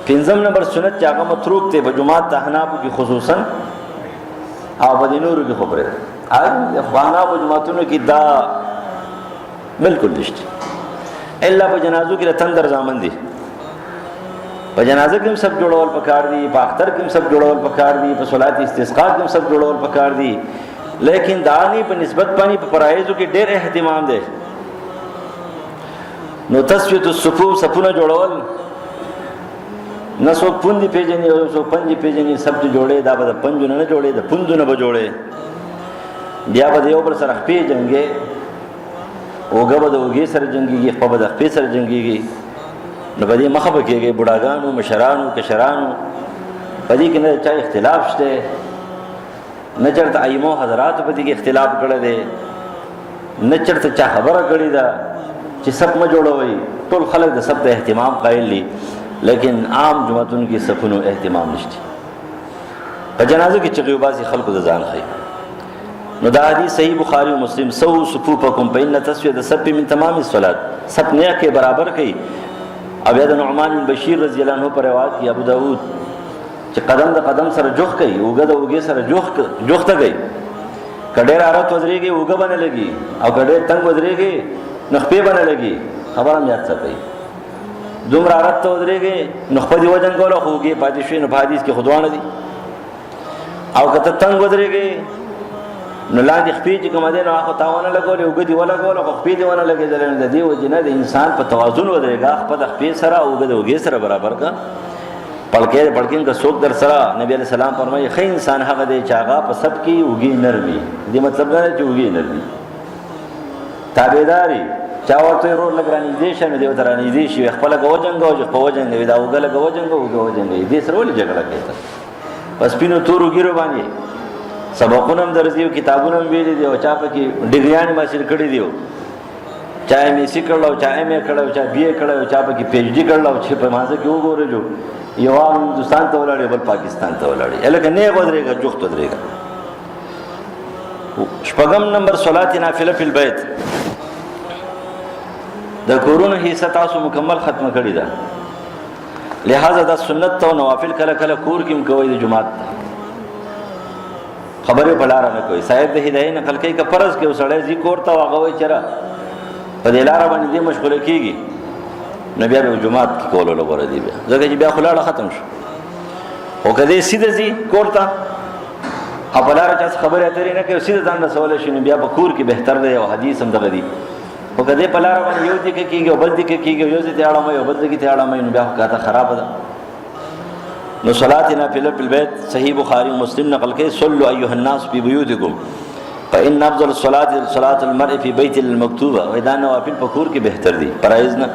پنځم نمبر سنت چې هغه متروک دی په جماعت احنافو کې خصوصا او په نورو کې خبره ده احنافو جماعتونو کې دا بالکل نشته الا په جنازو کې تندر ځامن دي په جنازه کې هم سب جوړول پکار دي په اختر کې هم سب جوړول پکار دي په صلات استسقاء کې هم سب جوړول پکار دي لیکن دانی په نسبت باندې په فرایضو کې ډېر اهتمام دی نو تسویت الصفوف صفونه جوړول نه څوک پوندې پیژني او څوک پنجې پیژني سب جوړې دا به د پنجو نه جوړې د پوندو نه به جوړې بیا به د یو بل سره خپې جنګې اوږه به د اوږې سره جنګېږي خپه به د خپې سره جنګېږي نو په دې مخه به کېږي بوډاګانو مشرانو کشرانو په دې کې نه چا اختلاف شته نه چېرته ائمو حضراتو په دې کې اختلاف کړی دی نه چېرته چا خبره کړې ده چې سب مه جوړوئ ټول خلک د سب د اهتمام قایل دي لیکن عام جماعتونو کې صفونو اهتمام نشته په جنازو کې چغې وباسي خلکو د ځان ښیي نو دا حدیث صحیح بخاری و مسلم سو صفوفکم فإن تسویة الصف من تمام الصلاة سب نیک کې برابر کړي او بیا د نعمان بن بشیر رضی الله عنه پر روایت کې ابو داود چې قدم د قدم سره جوخ کوي اوږه د اوږې سره جوخته کوي که ډېر عرت ودرېږي اوږه به نه لګي او که ډېر تنګ ودرېږي نو خپې به نه لګي خبره هم یاد ساتئ دومره عرت ته ودرېږي نو خپه دې وجنګوله خو اوږې پاتې شوې نو په حدیث کې خو دواړه دي او که ته تنګ ودرېږي نو لاندې خپې چې کومه دی نو هغه تا ونه لګولې اوږه دې ولګوله خو خپې دې ونه لګېدلې نو د دې وجې نه د انسان په توازن ودرېږه خپه د خپې سره اوږه د اوږې سره برابر کړه پړکې د پړکې که څوک در سره نبي علیه السلام فرمایي ښه انسان هغه دی چې هغه په سب کې اوږې نر وي دې مطلب نه دی چې اوږې نر وي تابعداري چا ورته ورور لږ رانږدې شه نو دې ورته رانږدې شي خپله که وجنګوه چې خپه وجنګوي دا اوږه لږه وجنګوه اوږه وجنګوي دې سره ولې جګړه کوي ته په سپینو تورو ګیرو باندې سبقونه هم درځي او کتابونه هم ویلي دي او چا پکې ډګریانې حاصل کړي دي چا ایم ایس سی کړی او چا ایم اے کړی او چا بی اے کړی او چا پکې پی ایچ ډي کړی او چې په مازه کې وګورئ جو یو هندوستان ته ولاړې بل پاکستان ته ولاړې هلکه نیغ ودرېږه جوخت ودرېږه شپږم نمبر صلات نافله فی البیت د کورونو حصه تاسو مکمل ختمه کړې ده لہذا دا سنت ته نوافل کله کله کور کې هم کوئ د جماعت خبرې په لاره نه کوي صاحب د هدایت نقل کوي که فرض کې وسړی ځي کور ته هغه وایي چېره په دې لاره باندې دې مشغوله کېږي نو بیا به جماعت کې کولو لغوره دی بیا ځکه چې بیا خو لاړه ختم شو خو که دې سیده ځي کور ته او په لاره چا خبرې اترې نه کوي سیده ځان رسولی شي نو بیا په کور کې بهتر دی او حدیث هم دغه دي خو که دې په لاره باندې یو ځای کې کېږي او بل ځای کې کېږي یو ځای ته اړومئ او بل ځای کې ته اړومئ نو بیا خو کاته خرابه ده نو صلات نافله فی البیت صحیح بخاری و مسلم نقل کوي صلوا ایها الناس فی بیوتکم فإن افضل الصلاة صلاة المرء فی بیت المکتوبه و دا نوافل په کور کې بهتر دي فرایض نه